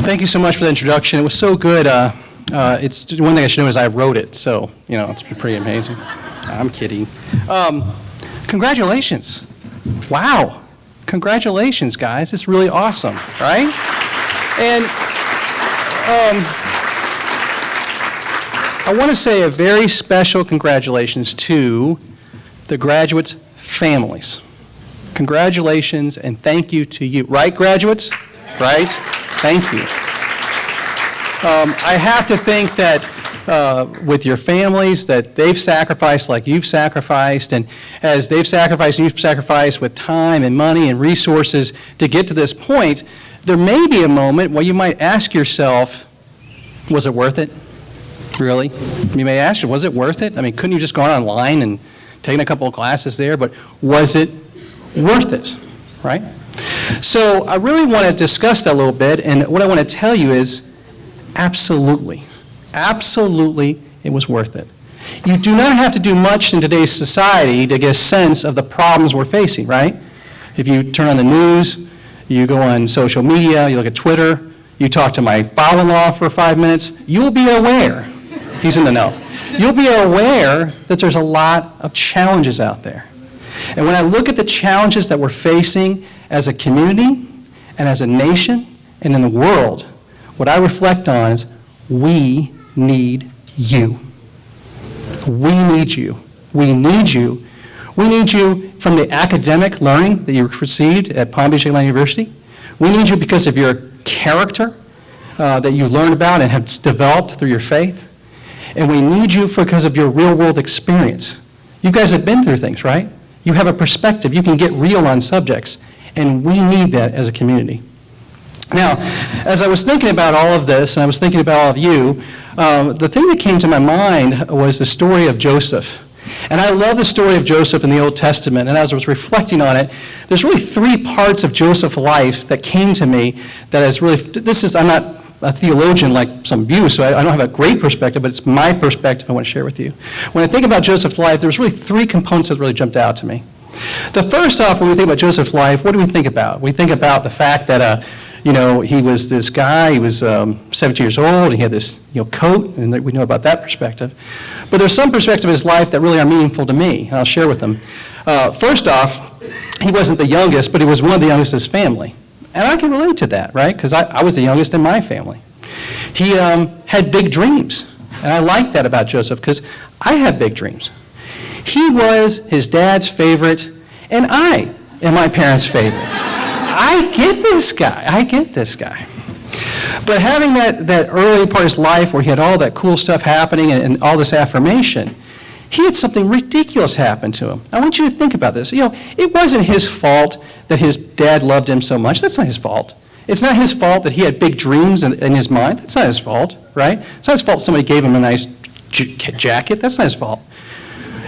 Thank you so much for the introduction. It was so good. It's one thing I should know is I wrote it, so it's pretty amazing. I'm kidding. Congratulations! Wow, congratulations, guys! It's really awesome, right? And I want to say a very special congratulations to the graduates' families. Congratulations and thank you to you. Right, graduates? Right? Thank you. I have to think that with your families that they've sacrificed like you've sacrificed, and as they've sacrificed, you've sacrificed with time and money and resources to get to this point, there may be a moment where you might ask yourself, was it worth it? Really? You may ask, was it worth it? I mean, couldn't you just go online and take a couple of classes there? But was it worth it, right? So I really want to discuss that a little bit, and what I want to tell you is absolutely, absolutely it was worth it. You do not have to do much in today's society to get a sense of the problems we're facing, right? If you turn on the news, you go on social media, you look at Twitter, you talk to my father-in-law for 5 minutes, you'll be aware, he's in the know, you'll be aware that there's a lot of challenges out there. And when I look at the challenges that we're facing as a community and as a nation and in the world, what I reflect on is we need you. We need you. We need you. We need you from the academic learning that you received at Palm Beach University. We need you because of your character that you learned about and have developed through your faith. And we need you because of your real-world experience. You guys have been through things, right? You have a perspective. You can get real on subjects. And we need that as a community. Now, as I was thinking about all of this, and I was thinking about all of you, the thing that came to my mind was the story of Joseph. And I love the story of Joseph in the Old Testament. And as I was reflecting on it, there's really three parts of Joseph's life that came to me that is really, I'm not a theologian like some of you, so I don't have a great perspective, but it's my perspective I want to share with you. When I think about Joseph's life, there's really three components that really jumped out to me. The first off, when we think about Joseph's life, what do we think about? We think about the fact that, he was this guy, he was 17 years old, and he had this, coat, and we know about that perspective. But there's some perspective of his life that really are meaningful to me, and I'll share with them. First off, he wasn't the youngest, but he was one of the youngest in his family. And I can relate to that, right? Because I was the youngest in my family. He had big dreams, and I like that about Joseph because I had big dreams. He was his dad's favorite, and I am my parents' favorite. I get this guy. But having that early part of his life where he had all that cool stuff happening and all this affirmation, he had something ridiculous happen to him. I want you to think about this. It wasn't his fault that his dad loved him so much. That's not his fault. It's not his fault that he had big dreams in his mind. That's not his fault, right? It's not his fault somebody gave him a nice jacket. That's not his fault.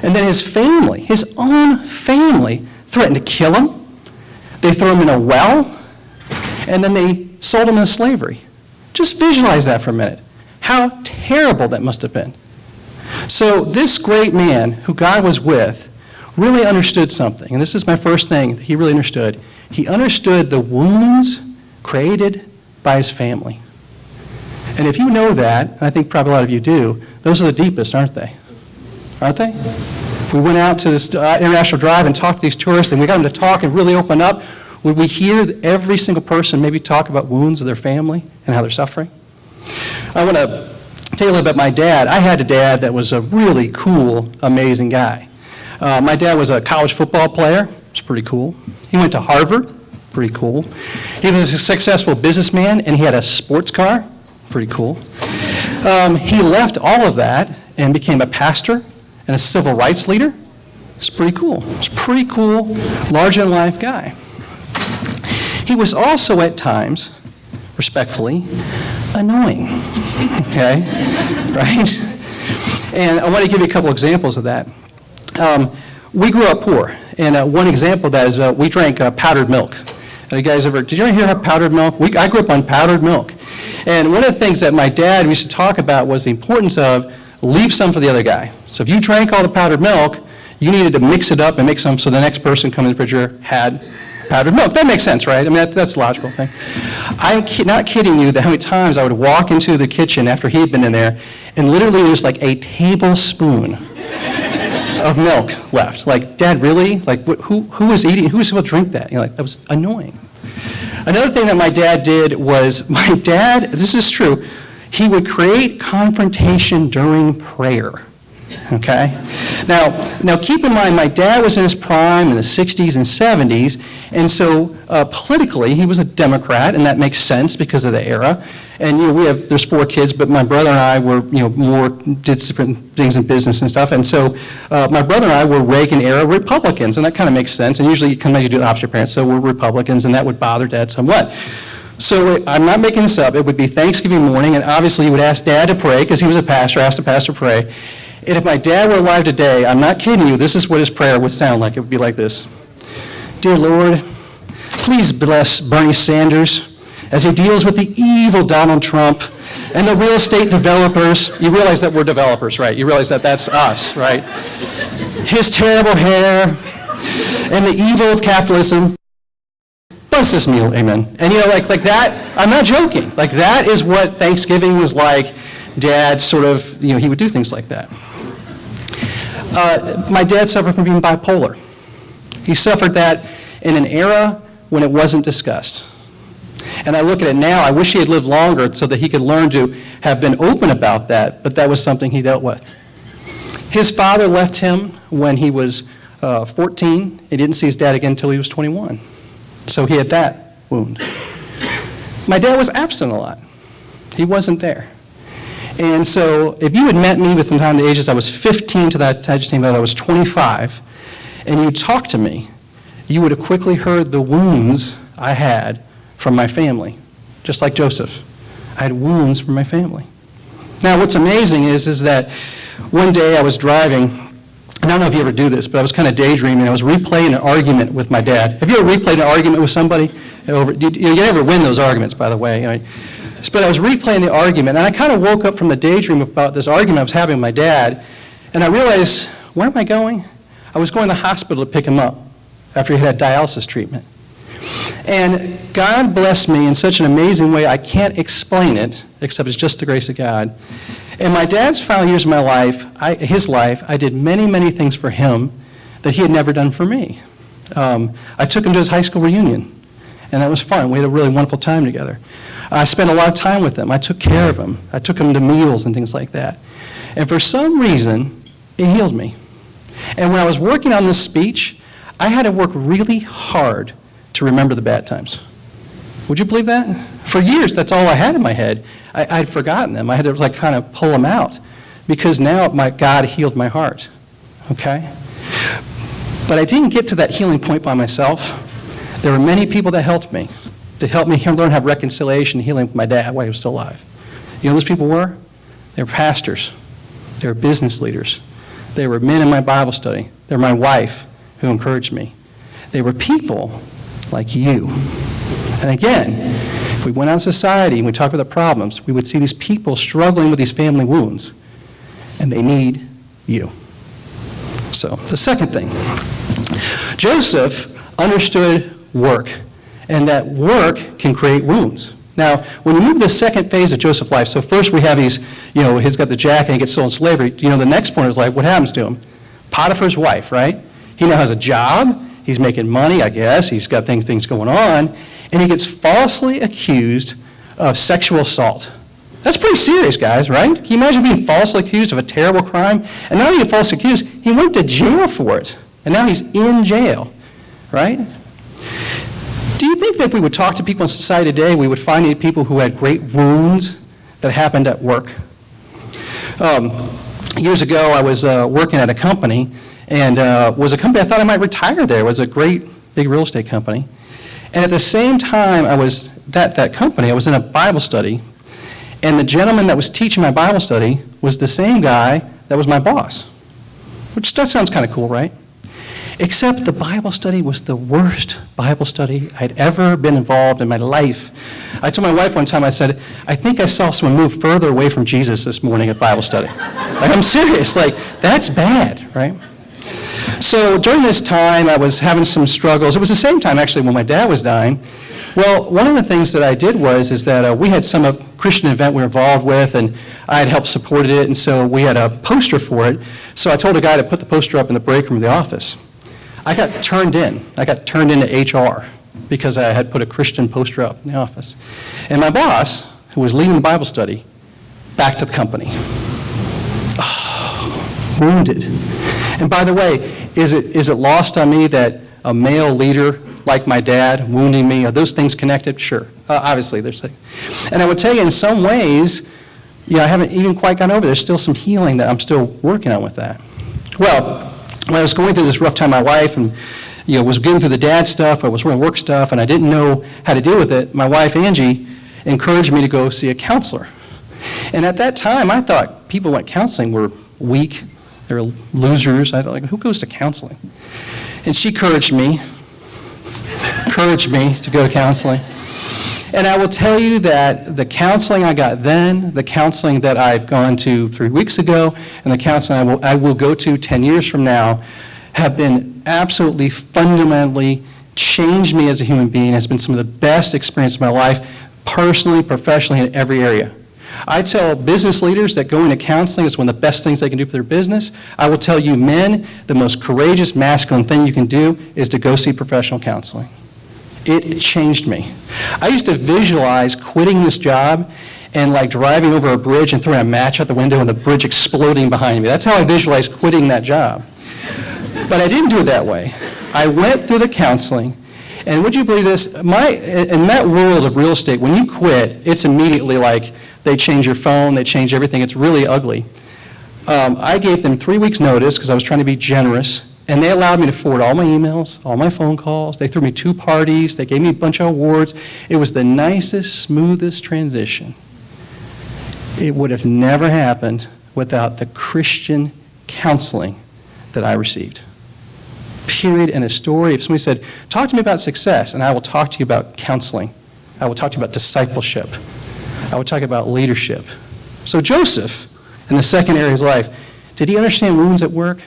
And then his family, his own family, threatened to kill him. They threw him in a well, and then they sold him into slavery. Just visualize that for a minute. How terrible that must have been. So this great man who God was with really understood something, and this is my first thing that he really understood. He understood the wounds created by his family. And if you know that, and I think probably a lot of you do, those are the deepest, aren't they? Aren't they? We went out to this International Drive and talked to these tourists, and we got them to talk and really open up. Would we hear every single person maybe talk about wounds of their family and how they're suffering? I want to tell you a little bit about my dad. I had a dad that was a really cool, amazing guy. My dad was a college football player. It's pretty cool. He went to Harvard. Pretty cool. He was a successful businessman, and he had a sports car. Pretty cool. He left all of that and became a pastor and a civil rights leader. It's pretty cool. It's pretty cool, larger-than-life guy. He was also at times, respectfully, annoying. Okay? Right? And I want to give you a couple examples of that. We grew up poor, and one example of that is we drank powdered milk. You guys did you ever hear about powdered milk? I grew up on powdered milk. And one of the things that my dad used to talk about was the importance of leave some for the other guy. So if you drank all the powdered milk, you needed to mix it up and make some so the next person coming in the refrigerator had powdered milk. That makes sense, right? I mean, that's a logical thing. I'm not kidding you that how many times I would walk into the kitchen after he had been in there, and literally there's like a tablespoon of milk left. Like, Dad, really? Like, who was eating? Who was supposed to drink that? You know, like, that was annoying. Another thing that my dad did was, this is true, he would create confrontation during prayer. Okay? Now keep in mind, my dad was in his prime in the 60s and 70s, and so politically he was a Democrat, and that makes sense because of the era. And there's 4 kids, but my brother and I were, did different things in business and stuff, and so my brother and I were Reagan era Republicans, and that kind of makes sense. And usually you kind of do the opposite parents, so we're Republicans, and that would bother Dad somewhat. So I'm not making this up. It would be Thanksgiving morning, and obviously he would ask Dad to pray because he was a pastor. Ask the pastor to pray. And if my dad were alive today, I'm not kidding you, this is what his prayer would sound like. It would be like this. Dear Lord, please bless Bernie Sanders as he deals with the evil Donald Trump and the real estate developers. You realize that we're developers, right? You realize that that's us, right? His terrible hair and the evil of capitalism. Bless this meal, amen. And like that, I'm not joking. Like that is what Thanksgiving was like. Dad sort of, he would do things like that. My dad suffered from being bipolar. He suffered that in an era when it wasn't discussed. And I look at it now, I wish he had lived longer so that he could learn to have been open about that, but that was something he dealt with. His father left him when he was 14. He didn't see his dad again until he was 21. So he had that wound. My dad was absent a lot. He wasn't there. And so if you had met me within the time of the ages I was 15 to that time I was 25, and you talked to me, you would have quickly heard the wounds I had from my family, just like Joseph. I had wounds from my family. Now what's amazing is that one day I was driving, and I don't know if you ever do this, but I was kind of daydreaming. I was replaying an argument with my dad. Have you ever replayed an argument with somebody? You never win those arguments, by the way. Right? But I was replaying the argument, and I kind of woke up from the daydream about this argument I was having with my dad, and I realized, where am I going? I was going to the hospital to pick him up after he had dialysis treatment. And God blessed me in such an amazing way, I can't explain it, except it's just the grace of God. In my dad's final years of my life, his life, I did many, many things for him that he had never done for me. I took him to his high school reunion, and that was fun. We had a really wonderful time together. I spent a lot of time with him. I took care of him. I took him to meals and things like that. And for some reason, it healed me. And when I was working on this speech, I had to work really hard to remember the bad times. Would you believe that? For years, that's all I had in my head. I'd forgotten them. I had to kind of pull them out because now God healed my heart. Okay? But I didn't get to that healing point by myself. There were many people that helped me learn how to reconciliation and healing with my dad while he was still alive. You know who those people were? They were pastors. They were business leaders. They were men in my Bible study. They were my wife who encouraged me. They were people like you. And again, if we went out in society and we talked about the problems, we would see these people struggling with these family wounds, and they need you. So, the second thing, Joseph understood work, and that work can create wounds. Now, when you move to the second phase of Joseph's life, so first we have he's got the jacket and he gets sold in slavery. The next point is what happens to him? Potiphar's wife, right? He now has a job. He's making money, I guess. He's got things going on. And he gets falsely accused of sexual assault. That's pretty serious, guys, right? Can you imagine being falsely accused of a terrible crime? And not only falsely accused, he went to jail for it. And now he's in jail, right? Do you think that if we would talk to people in society today, we would find people who had great wounds that happened at work? Years ago, I was working at a company, and was a company I thought I might retire there. It was a great big real estate company. And at the same time I was at that company, I was in a Bible study, and the gentleman that was teaching my Bible study was the same guy that was my boss, which that sounds kind of cool, right? Except the Bible study was the worst Bible study I'd ever been involved in my life. I told my wife one time, I said, I think I saw someone move further away from Jesus this morning at Bible study. I'm serious, that's bad, right? So during this time, I was having some struggles. It was the same time, actually, when my dad was dying. Well, one of the things that I did is that we had some Christian event we were involved with, and I had helped supported it, and so we had a poster for it. So I told a guy to put the poster up in the break room of the office. I got turned in. I got turned into HR because I had put a Christian poster up in the office. And my boss, who was leading the Bible study, back to the company. Oh, wounded. And by the way, is it lost on me that a male leader like my dad wounding me, are those things connected? Sure. Obviously, there's things. And I would tell you in some ways, I haven't even quite gotten over it. There's still some healing that I'm still working on with that. Well, when I was going through this rough time in my life and was getting through the dad stuff, I was doing work stuff, and I didn't know how to deal with it, my wife, Angie, encouraged me to go see a counselor. And at that time, I thought people who went counseling were weak, they were losers. I thought, who goes to counseling? And she encouraged me to go to counseling. And I will tell you that the counseling I got then, the counseling that I've gone to 3 weeks ago, and the counseling I will go to 10 years from now have been absolutely fundamentally changed me as a human being, has been some of the best experience of my life, personally, professionally, in every area. I tell business leaders that going to counseling is one of the best things they can do for their business. I will tell you men, the most courageous, masculine thing you can do is to go see professional counseling. It changed me. I used to visualize quitting this job and like driving over a bridge and throwing a match out the window and the bridge exploding behind me. That's how I visualized quitting that job. But I didn't do it that way. I went through the counseling, and would you believe this? In that world of real estate, when you quit, it's immediately like they change your phone, they change everything. It's really ugly. I gave them 3 weeks' notice because I was trying to be generous. And they allowed me to forward all my emails, all my phone calls. They threw me 2 parties. They gave me a bunch of awards. It was the nicest, smoothest transition. It would have never happened without the Christian counseling that I received. Period. And a story. If somebody said, talk to me about success, and I will talk to you about counseling. I will talk to you about discipleship. I will talk about leadership. So Joseph, in the second area of his life, did he understand wounds at work?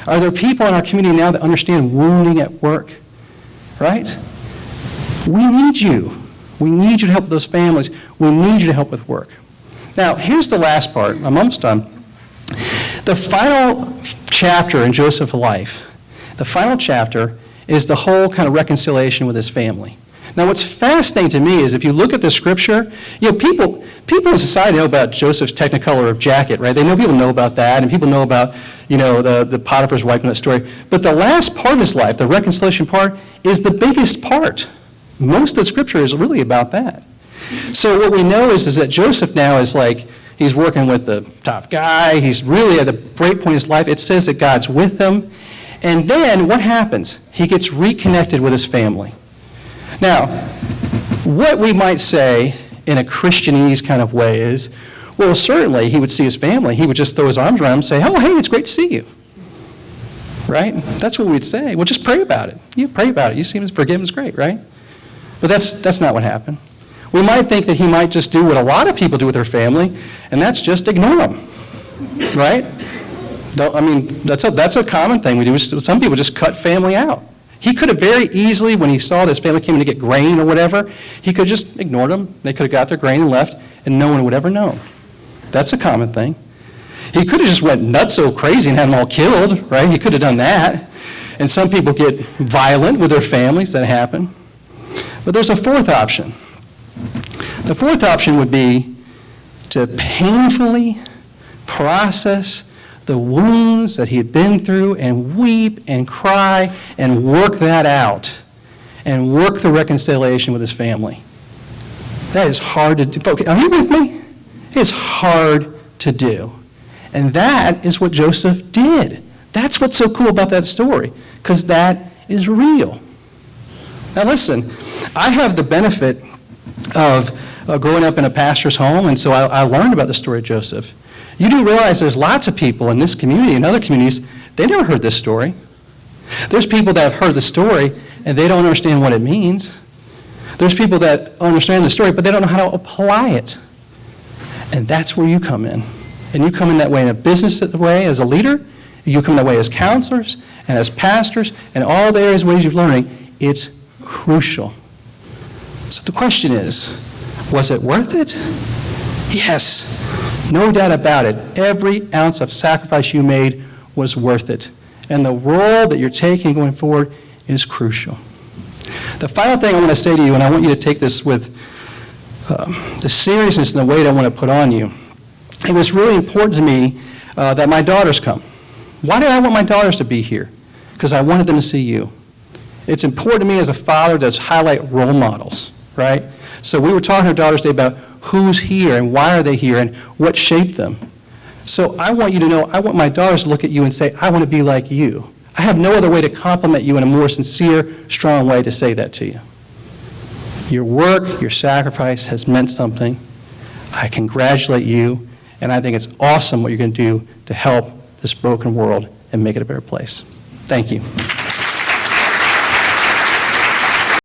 Are there people in our community now that understand wounding at work? Right? We need you. We need you to help with those families. We need you to help with work. Now, here's the last part. I'm almost done. The final chapter in Joseph's life, the final chapter is the whole kind of reconciliation with his family. Now, what's fascinating to me is if you look at the scripture, people in society know about Joseph's technicolor of jacket, right? People know about that, and people know about, the Potiphar's wife in that story. But the last part of his life, the reconciliation part, is the biggest part. Most of the scripture is really about that. So what we know is that Joseph now is like, he's working with the top guy. He's really at a great point in his life. It says that God's with him. And then what happens? He gets reconnected with his family. Now, what we might say in a Christianese kind of way is, well, certainly he would see his family. He would just throw his arms around them and say, oh, hey, it's great to see you. Right? That's what we'd say. Well, just pray about it. You pray about it. You see him, forgive him, it's great, right? But that's not what happened. We might think that he might just do what a lot of people do with their family, and that's just ignore them. Right? That's a common thing we do. Some people just cut family out. He could have very easily, when he saw this family came in to get grain or whatever, he could have just ignored them. They could have got their grain and left, and no one would ever know. That's a common thing. He could have just went nutso crazy and had them all killed, right? He could have done that. And some people get violent with their families. That happen. But there's a fourth option. The fourth option would be to painfully process the wounds that he had been through and weep and cry and work that out and work the reconciliation with his family. That is hard to do. Okay, are you with me? It's hard to do. And that is what Joseph did. That's what's so cool about that story, because that is real. Now listen, I have the benefit of growing up in a pastor's home, and so I learned about the story of Joseph. You do realize there's lots of people in this community and other communities, they never heard this story. There's people that have heard the story and they don't understand what it means. There's people that understand the story, but they don't know how to apply it. And that's where you come in. And you come in that way in a business way as a leader, You come that way as counselors and as pastors and all the areas, ways you're learning, it's crucial. So the question is, was it worth it? Yes, no doubt about it. Every ounce of sacrifice you made was worth it. And the role that you're taking going forward is crucial. The final thing I want to say to you, and I want you to take this with the seriousness and the weight I want to put on you, it was really important to me that my daughters come. Why did I want my daughters to be here? Because I wanted them to see you. It's important to me as a father to highlight role models, right? So we were talking to our daughters today about who's here and why are they here and what shaped them. So I want you to know, I want my daughters to look at you and say, I want to be like you. I have no other way to compliment you in a more sincere, strong way to say that to you. Your work, your sacrifice has meant something. I congratulate you, and I think it's awesome what you're going to do to help this broken world and make it a better place. Thank you.